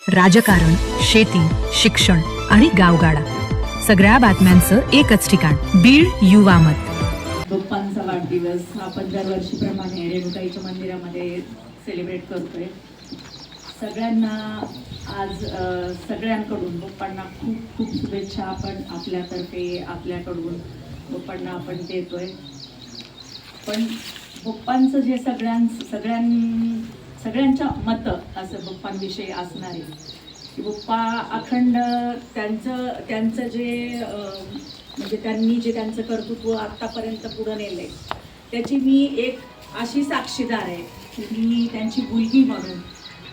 राजकारण, शेती, शिक्षण आणि गावगाडा सगळ्या बातम्यांचं एकच ठिकाण, बीड युवा मत. बाप्पांचा वाढदिवस आपण दरवर्षीप्रमाणे रेणुकाईच्या मंदिरामध्ये सेलिब्रेट करतोय. सगळ्यांना आज सगळ्यांकडून बाप्पांना खूप खूप शुभेच्छा आपण आपल्यातर्फे आपल्याकडून बाप्पांना आपण देतोय. पण बाप्पांचं जे सगळ्यांच्या मतं असं बाप्पांविषयी असणार आहे की बाप्पा अखंड त्यांचं जे म्हणजे त्यांनी जे त्यांचं कर्तृत्व आत्तापर्यंत पुढं नेलं आहे त्याची मी एक अशी साक्षीदार आहे की मी त्यांची मुलगी म्हणून,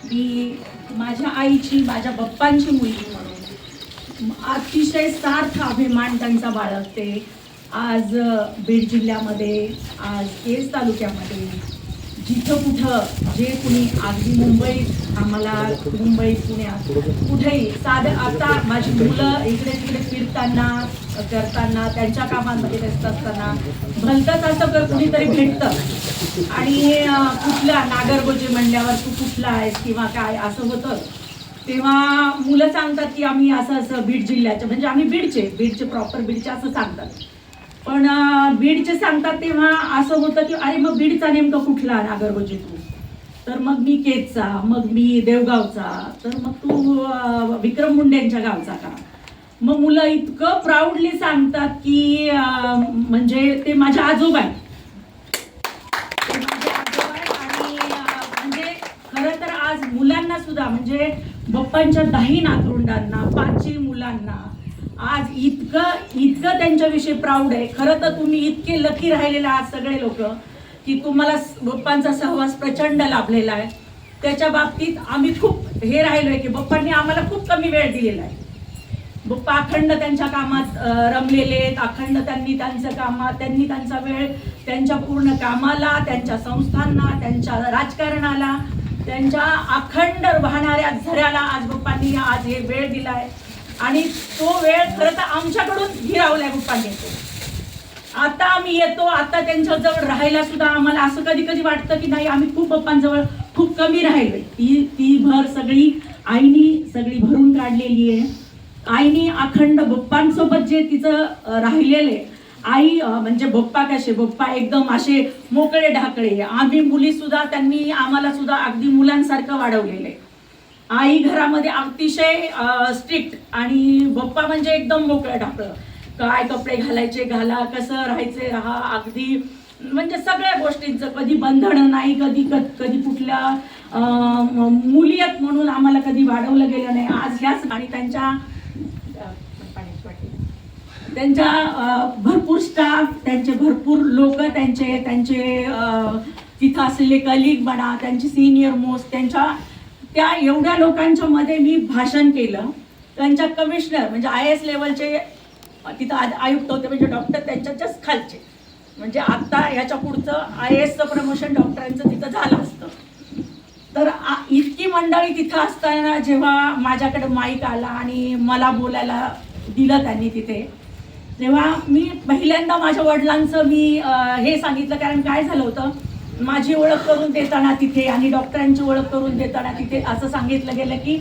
मी माझ्या आईची, माझ्या बाप्पांची मुलगी म्हणून अतिशय सार्थ अभिमान त्यांचा बाळगते. आज बीड जिल्ह्यामध्ये, आज केज तालुक्यामध्ये जिथं कुठं जे कुणी अगदी मुंबईत आम्हाला, मुंबईत पुण्यात कुठेही साधं आता माझी मुलं इकडे तिकडे फिरताना करताना त्यांच्या कामांमध्ये व्यस्त असताना भलतंच असं कुणीतरी भेटतं आणि कुठला नागरगोजे म्हणल्यावर तू कुठला आहेस किंवा काय असं होतं. तेव्हा मुलं सांगतात की आम्ही असं बीड जिल्ह्याचे, म्हणजे आम्ही बीडचे प्रॉपर बीडचे असं सांगतात. पण बीडचे सांगतात तेव्हा असं होतं की अरे मग बीडचा नेमका कुठला नागरगोजे तू, तर मग मी केजचा, मग मी देवगावचा, तर मग तू विक्रम मुंडेंच्या गावचा का. मग मुलं इतकं प्राऊडली सांगतात की म्हणजे ते माझे आजोबा आहेत, आणि म्हणजे खरं तर आज मुलांना सुद्धा म्हणजे बाप्पांच्या 10 नातरुंडांना, 5 मुलांना आज इतकं त्यांच्याविषयी प्राऊड आहे. खरं तर तुम्ही इतके लकी राहिलेले आहात सगळे लोक की तुम्हाला बाप्पांचा सहवास प्रचंड लाभलेला आहे. त्याच्या बाबतीत आम्ही खूप हे राहिलोय की बाप्पांनी आम्हाला खूप कमी वेळ दिलेला आहे. बाप्पा अखंड त्यांच्या कामात रमलेले आहेत, अखंड त्यांनी त्यांचा वेळ त्यांच्या पूर्ण कामाला, त्यांच्या संस्थांना, त्यांच्या राजकारणाला, त्यांच्या अखंड वाहणाऱ्या झऱ्याला आज बाप्पांनी आज हे वेळ दिलाय. आणि तो वेळ खरं तर आमच्याकडून हिरावलाय बाप्पांनी. आता आम्ही येतो, आता त्यांच्याजवळ राहायला सुद्धा आम्हाला असं कधी कधी वाटतं की नाही, आम्ही खूप बाप्पांजवळ खूप कमी राहिलोय. ती भर सगळी आईनी सगळी भरून काढलेली आहे. आईनी अखंड बाप्पांसोबत जे तिचं राहिलेले, आई म्हणजे बाप्पा कसे, बाप्पा एकदम असे मोकळे ढाकळे, आम्ही मुली सुद्धा त्यांनी आम्हाला सुद्धा अगदी मुलांसारखं वाढवलेले. आई घरामध्ये अतिशय स्ट्रिक्ट आणि बाप्पा म्हणजे एकदम मोकळं ढाकळं, काय कपडे घालायचे घाला, कसं राहायचे राहा, अगदी म्हणजे सगळ्या गोष्टींचं कधी बंधन नाही, कधी कुठल्या मुलीयत म्हणून आम्हाला कधी वाढवलं गेलं नाही. आज ह्याच आणि त्यांच्या भरपूर स्टाफ, त्यांचे भरपूर लोक, त्यांचे तिथं असलेले कलिग म्हणा, त्यांचे सिनियर मोस्ट, त्या एवढ्या लोकांच्या मध्ये मी भाषण केलं. त्यांच्या कमिशनर म्हणजे IAS लेवलचे तिथं आयुक्त होते, म्हणजे डॉक्टर त्यांच्या जस्ट खालचे, म्हणजे आता ह्याच्या पुढचं IASचं प्रमोशन डॉक्टरांचं तिथं झालं असतं. तर इतकी मंडळी तिथं असताना जेव्हा माझ्याकडे माईक आला आणि मला बोलायला दिलं त्यांनी तिथे, तेव्हा मी पहिल्यांदा माझ्या वडिलांचं मी हे सांगितलं. कारण काय झालं होतं, माझी ओळख करून देताना तिथे आणि डॉक्टरांची ओळख करून देताना तिथे असं सांगितलं गेलं की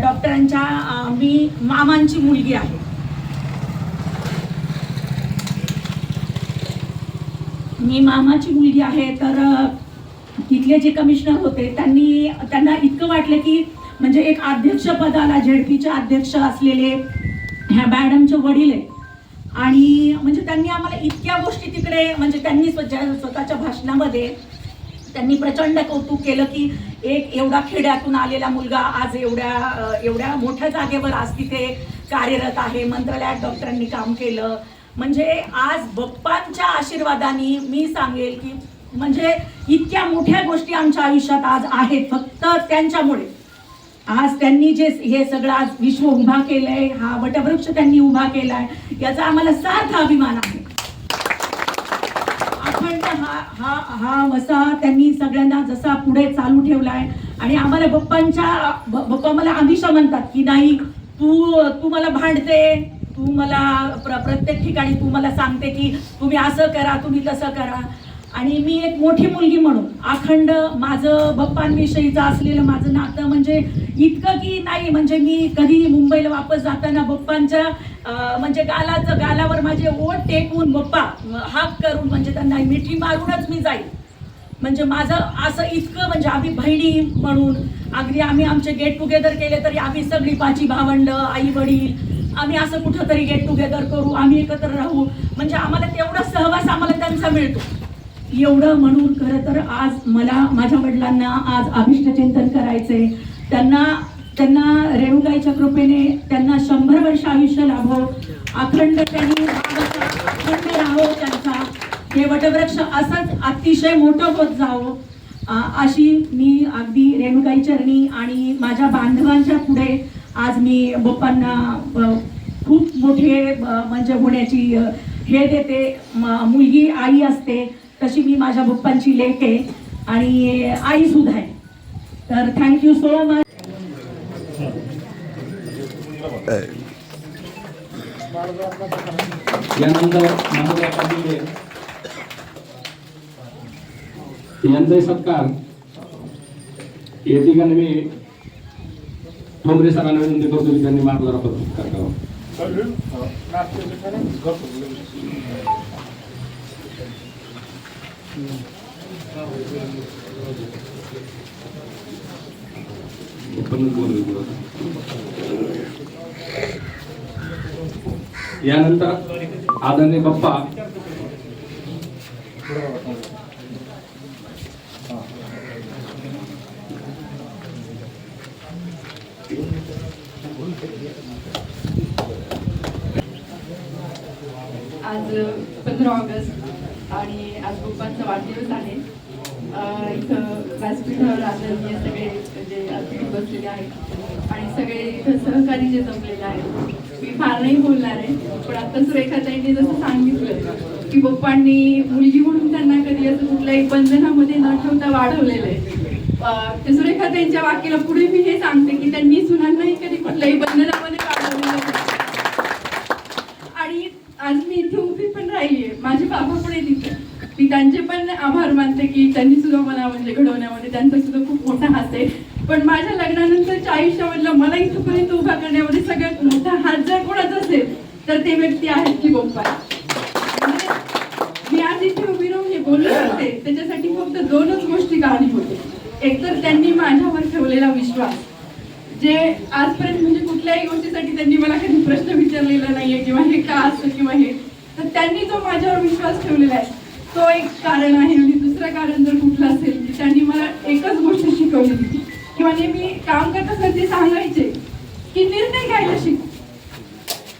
डॉक्टरांच्या मी मामांची मुलगी आहे. मी मामाची मुलगी आहे. तर तिथले जे कमिशनर होते त्यांना इतकं वाटलं की म्हणजे एक अध्यक्ष पदाला, झेडपीचे अध्यक्ष असलेले ह्या मॅडमचे वडील आहे, आणि म्हणजे त्यांनी आम्हाला इतक्या गोष्टी तिकडे म्हणजे त्यांनी स्वतःच्या भाषणामध्ये त्यांनी प्रचंड कौतुक केलं की एक एवढा खेड्यातून आलेला मुलगा आज एवढ्या मोठ्या जागेवर आज तिथे कार्यरत आहे, मंत्रालयात डॉक्टरांनी काम केलं. म्हणजे आज बाप्पांच्या आशीर्वादाने मी सांगेल की म्हणजे इतक्या मोठ्या गोष्टी आमच्या आयुष्यात आज आहेत फक्त त्यांच्यामुळे. आज त्यांनी जे हे सगळं आज विश्व उभा केलंय, हा वटवृक्ष त्यांनी उभा केलाय, याचा आम्हाला सार्थ अभिमान आहे. अखंड हा वसा त्यांनी सगळ्यांना जसा पुढे चालू ठेवलाय. आणि आम्हाला बाप्पा मला हमेशा म्हणतात की नाही, तू मला भांडते, तू मला प्रत्येक ठिकाणी तू मला सांगते की तुम्ही असं करा, तुम्ही तसं करा. आणि मी एक मोठी मुलगी म्हणून अखंड माझं बाप्पांविषयीचं असलेलं माझं नातं म्हणजे इतकं की नाही म्हणजे मी कधी मुंबईला वापस जाताना बप्पांच्या म्हणजे गालावर माझे ओठ टेकवून बप्पा हाक करून म्हणजे त्यांना मिठी मारूनच मी जाईल. म्हणजे माझं असं इतकं म्हणजे आम्ही बहिणी म्हणून अगदी आम्ही आमचे गेट टुगेदर केले तरी आम्ही सगळी 5 भावंड आई वडील आम्ही असं कुठंतरी गेट टुगेदर करू, आम्ही एकत्र राहू, म्हणजे आम्हाला तेवढा सहवास आम्हाला त्यांचा मिळतो. एवढं म्हणून खरं तर आज मला माझ्या वडिलांना आज अभिष्ट चिंतन करायचे. त्यांना रेणुकाईच्या कृपेने त्यांना 100 वर्ष आयुष्य लाभो, अखंड त्यांनी अखंड राहो, त्यांचा हे वटवृक्ष असंच अतिशय मोठं होत जावो अशी मी अगदी रेणुकाई चरणी आणि माझ्या बांधवांच्या पुढे आज मी बप्पांना खूप मोठे म्हणजे होण्याची हे देते. मुलगी आई असते तशी मी माझ्या बप्पांची लेक आहे आणि आई सुद्धा आहे. तर थँक्यू सो मच. यानंतर महोदया पाटील यांचा सत्कार या ठिकाणी मी ठोंबरे सरांना विनंती करतो की त्यांनी मार्गदर्शक सत्कार करावा. यानंतर आदरणीय बाप्पा आज 15 ऑगस्ट आणि आज बप्पांचा वाढदिवस आहे. इथं व्यासपीठावर आदरणीय सगळे जे अतिथी बसलेले आहेत आणि सगळे इथं सहकारी जे जमलेले आहेत. मी फार नाही बोलणार आहे, पण आता सुरेखाताईंनी जसं सांगितलं की बप्पांनी मुलगी म्हणून त्यांना कधी असं कुठल्याही बंधनामध्ये न ठेवता वाढवलेलं आहे. ते सुरेखाताईंच्या वाक्याला पुढे मी हे सांगते की त्यांनी सुनांनाही कधी कुठल्याही बंधनामध्ये वाढवलेलं नाही. आणि आज मी इथे उभी पण राहिलीये, माझे बाबा पण आहे तिथे. मी त्यांचे पण आभार मानते की त्यांनी सुद्धा मला म्हणजे घडवण्यामध्ये त्यांचा सुद्धा खूप मोठा हात आहे. पण माझ्या लग्नानंतरच्या आयुष्यामधलं मला इथपर्यंत उभा करण्यामध्ये सगळ्यात मोठा हात जर कोणाचा असेल तर ते व्यक्ती आहेत की बप्पा. मी आज इथे उभी राहून हे बोलत होते त्याच्यासाठी फक्त 2च गोष्टी कारणीभूत होते. एकतर त्यांनी माझ्यावर ठेवलेला विश्वास, जे आजपर्यंत म्हणजे कुठल्याही गोष्टीसाठी त्यांनी मला कधी प्रश्न विचारलेला नाहीये किंवा हे का असं किंवा हे, तर त्यांनी जो माझ्यावर विश्वास ठेवलेला आहे तो एक कारण आहे. आणि दुसरं कारण जर कुठलं असेल की त्यांनी मला एकच गोष्ट शिकवली किंवा नेहमी काम करत असताना ते सांगायचे की निर्णय घ्यायला शिक.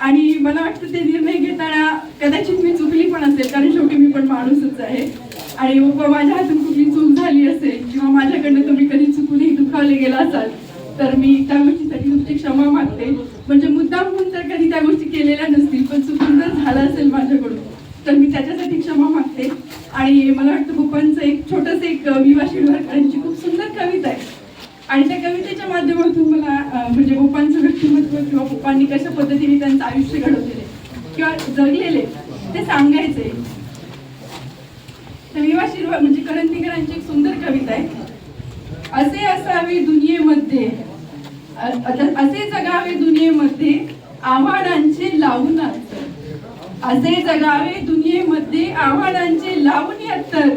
आणि मला वाटतं ते निर्णय घेताना कदाचित मी चुकली पण असेल, कारण शेवटी मी पण माणूसच आहे. आणि माझ्या हातून कुठली चूक झाली असेल किंवा माझ्याकडनं तुम्ही कधी चुकूनही दुखावले गेला असाल तर मी त्या गोष्टीसाठी तुमची क्षमा मागते. म्हणजे मुद्दाम म्हणून तर कधी त्या गोष्टी केलेल्या नसतील, पण चुकून जर झालं असेल माझ्याकडून तर मी त्याच्यासाठी क्षमा मागते. आणि मला वाटतं बप्पांचं एक छोटंसं एक विवा शिरवाडकरांची खूप सुंदर कविता आहे आणि त्या कवितेच्या माध्यमातून मला म्हणजे बप्पांचं व्यक्तिमत्व किंवा बप्पांनी कशा पद्धतीने त्यांचं आयुष्य घडवलेले किंवा जगलेले ते सांगायचे. तर विवा शिरवाड म्हणजे करंदीकरांची एक सुंदर कविता आहे. असे असावे दुनियेमध्ये, असे जगावे दुनियेमध्ये आव्हानांचे लावून अंतर. असे जगावे दुनियेमध्ये आव्हानांचे लावून अंतर.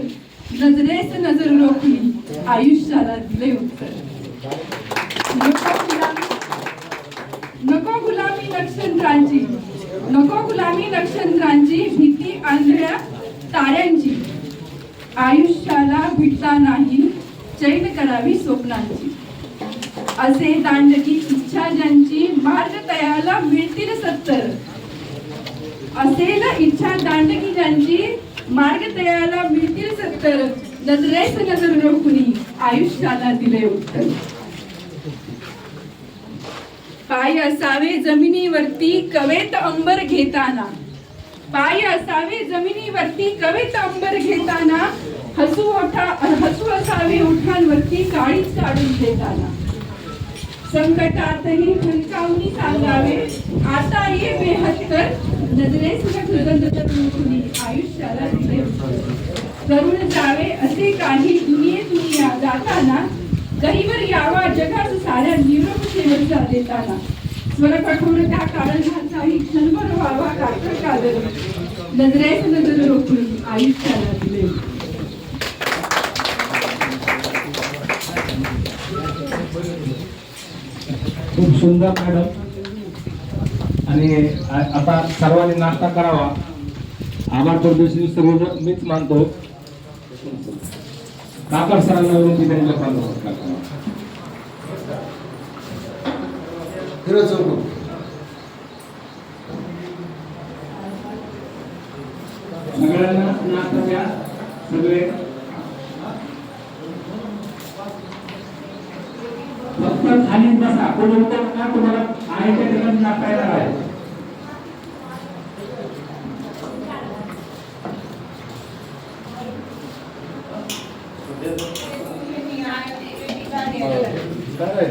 नजरेस नजर रोखली आयुष्याला दिले उत्तर. नको गुलामी नक्षत्रांची, नको गुलामी नक्षत्रांची, भीती आंधळ्या ताऱ्यांची. आयुष्याला भिडता नाही चैन करावी स्वप्नांची. असे दांडकी इच्छा ज्यांची मार्ग तयाला मिळतील 70. असेल इच्छा दांडकी ज्यांची मार्ग तयाला मिळतील 70. नजरेस नजर रोखुनी आयुष्याला दिले उत्तर. पाय असावे जमिनीवरती कवेत अंबर घेताना. पाय असावे जमिनीवरती कवेत अंबर घेताना. हसू असावे ओठांवरती काळीच काढून देताना. संकटातही ठणकावून सांगावे आता ये बेहत्तर. नजरेस नजर रोखुनी आयुष्याला दिले उत्तर. करून जावे असे काही दुनियेतून जाताना. गरीवर यावा जगात साऱ्या निरोप सेवेचा देताना स्वर कठोर त्या काळजाचाही क्षणभर व्हावा कातर कादर नजरेस नजर रोखून आयुष्याला दिले. खूप सुंदर मॅडम. आणि आता सर्वांनी नाश्ता करावा. आभार प्रदर्शनी सर्व मीच मानतो. काकड सरांना विनंती त्यांनी लोकांना सत्कार करावा. सगळ्यांना नाश्ता द्या. सगळे फक्त खाली बसा. कोणी उतर ना. तुम्हाला आहे त्या ठिकाणी नाश्ता येणार आहे. काय